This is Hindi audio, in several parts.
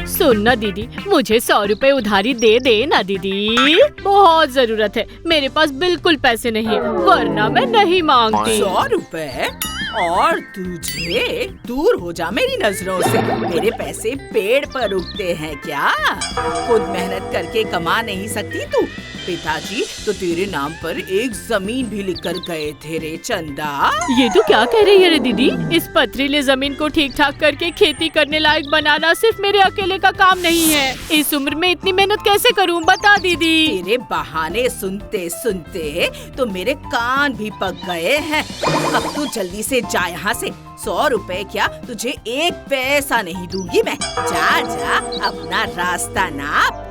सुन ना दीदी, मुझे 100 रुपए उधारी दे दे ना दीदी, बहुत जरूरत है। मेरे पास बिल्कुल पैसे नहीं है, वरना मैं नहीं मांगती। 100 रुपए? और तुझे दूर हो जा मेरी नजरों से। मेरे पैसे पेड़ पर उगते हैं क्या? खुद मेहनत करके कमा नहीं सकती तू? पिताजी तो तेरे नाम पर एक जमीन भी लिख कर गए थे रे चंदा। ये तो क्या कह रही है रे दीदी? इस पथरीले जमीन को ठीक ठाक करके खेती करने लायक बनाना सिर्फ मेरे अकेले का काम नहीं है। इस उम्र में इतनी मेहनत कैसे करूं, बता दीदी। तेरे बहाने सुनते सुनते तो मेरे कान भी पक गए हैं। अब तू जल्दी से जा यहाँ से। 100 रुपए क्या, तुझे 1 पैसा नहीं दूंगी मैं। जा जा अपना रास्ता नाप।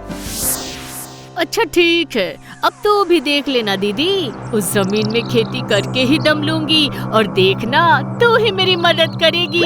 अच्छा ठीक है, अब तो भी देख लेना दीदी, उस जमीन में खेती करके ही दम लूंगी और देखना तू ही मेरी मदद करेगी।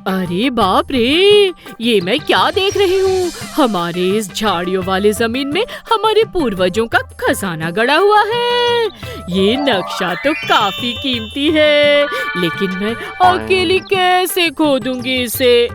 अरे बाप रे, ये मैं क्या देख रही हूँ? हमारे इस झाड़ियों वाले जमीन में हमारे पूर्वजों का खजाना गड़ा हुआ है। ये नक्शा तो काफी कीमती है, लेकिन मैं अकेली कैसे खोदूंगी इसे?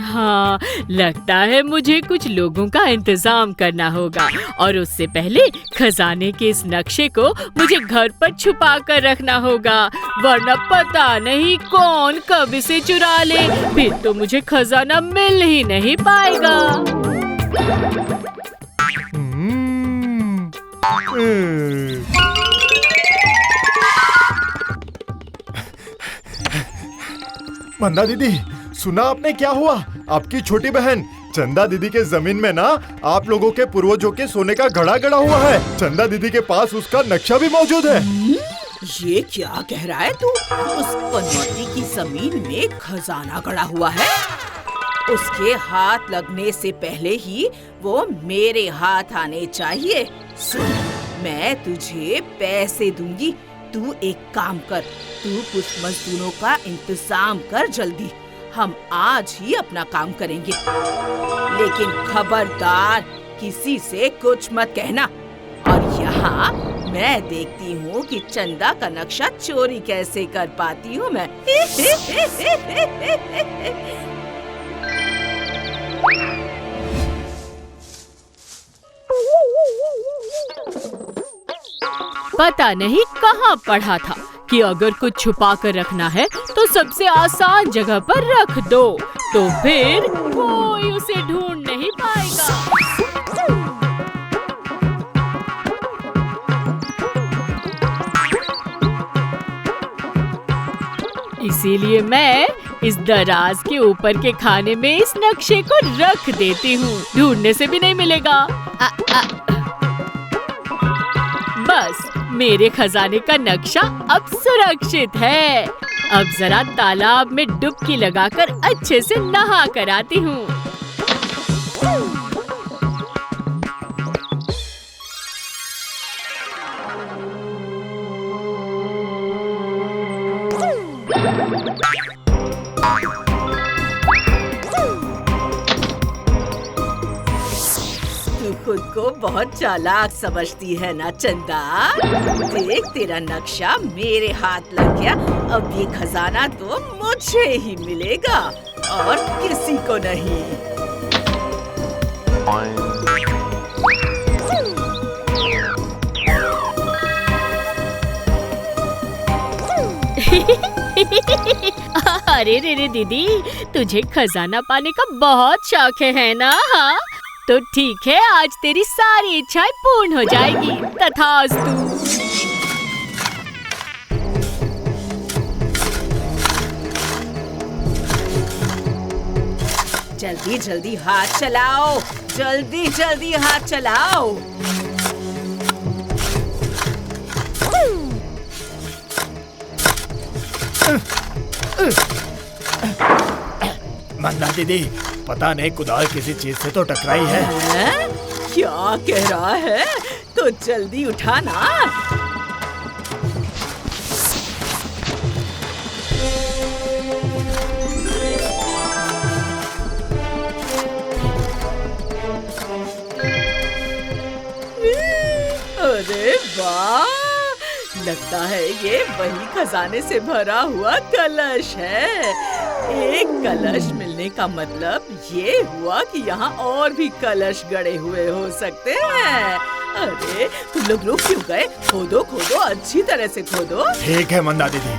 हाँ, लगता है मुझे कुछ लोगों का इंतजाम करना होगा और उससे पहले खजाने के इस नक्शे को मुझे घर पर छुपा कर रखना होगा, वरना पता नहीं कौन कब इसे चुरा ले, फिर तो मुझे खजाना मिल ही नहीं पाएगा। मंदा दीदी, सुना आपने क्या हुआ? आपकी छोटी बहन चंदा दीदी के जमीन में ना आप लोगों के पूर्वजों के सोने का घड़ा गड़ा हुआ है। चंदा दीदी के पास उसका नक्शा भी मौजूद है। ये क्या कह रहा है तू? उस पनौती की जमीन में खजाना गड़ा हुआ है? उसके हाथ लगने से पहले ही वो मेरे हाथ आने चाहिए। सुन, मैं तुझे पैसे दूंगी। तू एक काम कर, तू कुछ मजदूरों का इंतजाम कर जल्दी। हम आज ही अपना काम करेंगे, लेकिन खबरदार किसी से कुछ मत कहना। और यहाँ मैं देखती हूँ कि चंदा का नक्शा चोरी कैसे कर पाती हूँ मैं। पता नहीं कहाँ पढ़ा था कि अगर कुछ छुपा कर रखना है तो सबसे आसान जगह पर रख दो, तो फिर कोई उसे ढूंढ नहीं पाएगा। इसीलिए मैं इस दराज के ऊपर के खाने में इस नक्शे को रख देती हूँ, ढूंढने से भी नहीं मिलेगा। बस मेरे खजाने का नक्शा अब सुरक्षित है। अब जरा तालाब में डुबकी लगाकर अच्छे से नहा कर आती हूँ। खुद को बहुत चालाक समझती है ना चंदा? देख, तेरा नक्शा मेरे हाथ लग गया। अब ये खजाना तो मुझे ही मिलेगा और किसी को नहीं। अरे रे दीदी, तुझे खजाना पाने का बहुत शौक है ना? हाँ, तो ठीक है, आज तेरी सारी इच्छाएं पूर्ण हो जाएगी। तथास्तु। जल्दी जल्दी हाथ चलाओ, जल्दी जल्दी हाथ चलाओ। मंदा दीदी, पता नहीं कुदाल किसी चीज से तो टकराई है। क्या कह रहा है? तो जल्दी उठा ना। वाह, लगता है ये वही खजाने से भरा हुआ कलश है। एक कलश मिलने का मतलब ये हुआ कि यहाँ और भी कलश गड़े हुए हो सकते हैं। अरे तुम लोग रुक क्यों गए? खोदो खोदो, अच्छी तरह से खोदो। ठीक है मंदा दीदी।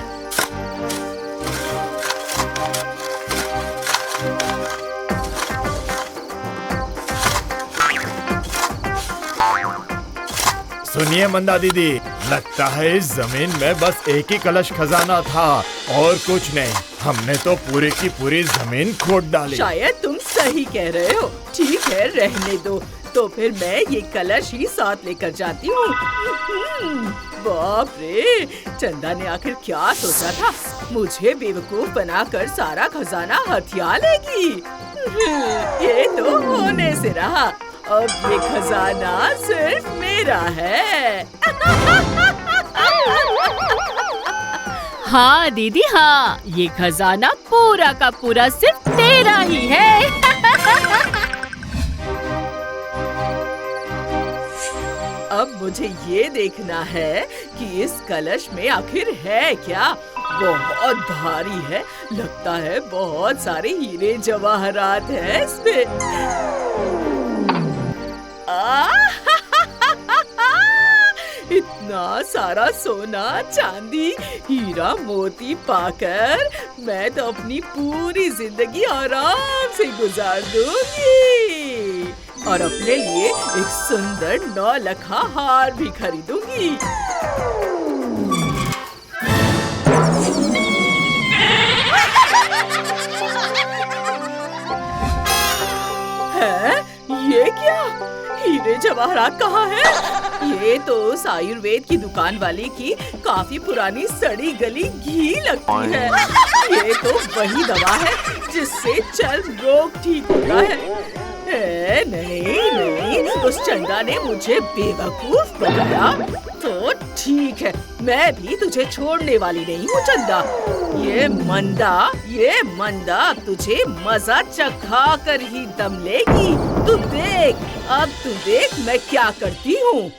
सुनिए मंदा दीदी, लगता है इस जमीन में बस एक ही कलश खजाना था और कुछ नहीं। हमने तो पूरी की पूरी जमीन खोद डाली। शायद तुम सही कह रहे हो। ठीक है, रहने दो। तो फिर मैं ये कलश ही साथ लेकर जाती हूँ। बाप रे, चंदा ने आखिर क्या सोचा था? मुझे बेवकूफ बनाकर सारा खजाना हथिया लेगी। ये तो होने से रहा। अब ये खजाना सिर्फ मेरा है। हाँ दीदी हाँ, ये खजाना पूरा का पूरा सिर्फ तेरा ही है। अब मुझे ये देखना है कि इस कलश में आखिर है क्या। बहुत भारी है, लगता है बहुत सारे हीरे जवाहरात हैं इसमें। इतना सारा सोना, चांदी, हीरा मोती पाकर मैं तो अपनी पूरी जिंदगी आराम से गुजार दूंगी और अपने लिए एक सुंदर 9 लखा हार भी खरीदूंगी। है? ये क्या? हीरे जवाहरात कहाँ है? ये तो उस आयुर्वेद की दुकान वाली की काफी पुरानी सड़ी गली घी लगती है। ये तो वही दवा है जिससे चर्म रोग ठीक होता है। नहीं नहीं, उस चंदा ने मुझे बेवकूफ बनाया। तो ठीक है, मैं भी तुझे छोड़ने वाली नहीं हूँ चंदा। ये मंदा तुझे मजा चखा कर ही दम लेगी। तू देख, अब तू देख मैं क्या करती हूँ।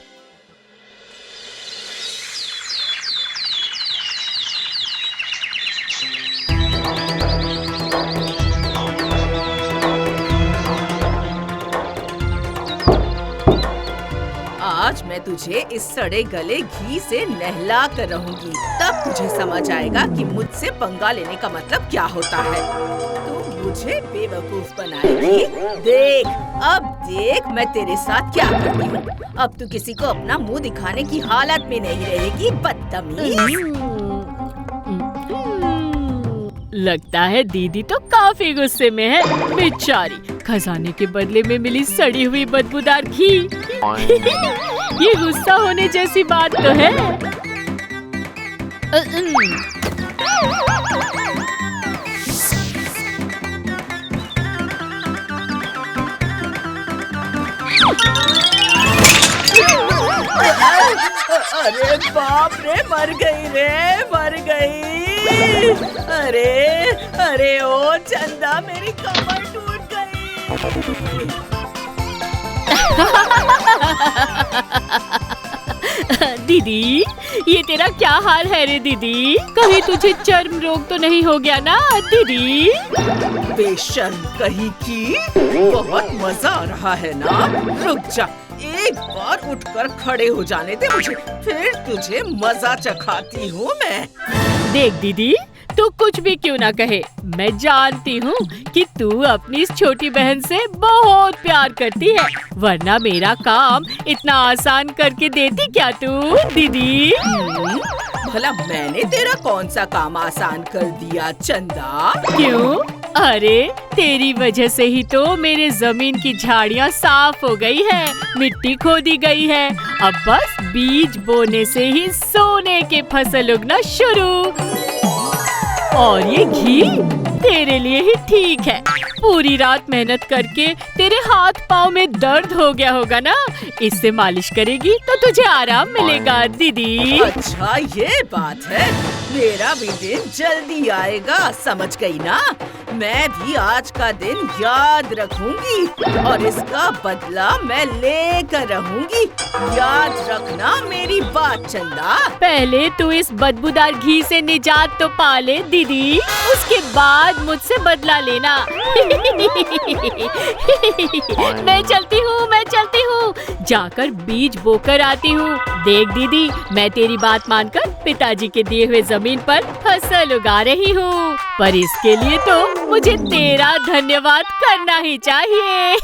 आज मैं तुझे इस सड़े गले घी से नहला कर रहूंगी, तब तुझे समझ आएगा कि मुझसे पंगा लेने का मतलब क्या होता है। तू मुझे बेवकूफ बनाएगी। देख, अब देख मैं तेरे साथ क्या करती हूँ। अब तू किसी को अपना मुंह दिखाने की हालत में नहीं रहेगी, बदतमीज। लगता है दीदी तो काफी गुस्से में है। बेचारी, खजाने के बदले में मिली सड़ी हुई बदबूदार घी। ये गुस्सा होने जैसी बात तो है। अरे बाप रे, मर गई। अरे ओ चंदा, मेरी कमर टूट गई। दीदी, ये तेरा क्या हाल है रे दीदी? कहीं तुझे चर्म रोग तो नहीं हो गया ना दीदी? बेशर्म कहीं की, बहुत मजा आ रहा है ना। रुक जा, एक बार उठकर खड़े हो जाने दे मुझे, फिर तुझे मजा चखाती हूँ मैं। देख दीदी, तू कुछ भी क्यों ना कहे, मैं जानती हूँ कि तू अपनी इस छोटी बहन से बहुत प्यार करती है, वरना मेरा काम इतना आसान करके देती क्या तू दीदी? भला मैंने तेरा कौन सा काम आसान कर दिया चंदा? क्यों? अरे तेरी वजह से ही तो मेरे जमीन की झाड़ियाँ साफ हो गई है, मिट्टी खोदी गई है। अब बस बीज बोने से ही सोने के फसल उगना शुरू। और ये घी तेरे लिए ही ठीक है। पूरी रात मेहनत करके तेरे हाथ पाँव में दर्द हो गया होगा ना, इससे मालिश करेगी तो तुझे आराम मिलेगा दीदी। अच्छा ये बात है, मेरा भी दिन जल्दी आएगा, समझ गई ना। मैं भी आज का दिन याद रखूंगी और इसका बदला मैं लेकर रहूंगी। याद रखना मेरी बात चंदा। पहले तू इस बदबूदार घी से निजात तो पा ले दीदी, उसके बाद मुझसे बदला लेना। मैं चलती हूँ, जाकर बीज बोकर आती हूँ। देख दीदी, मैं तेरी बात मानकर पिताजी के दिए हुए जमीन पर फसल उगा रही हूँ, पर इसके लिए तो मुझे तेरा धन्यवाद करना ही चाहिए।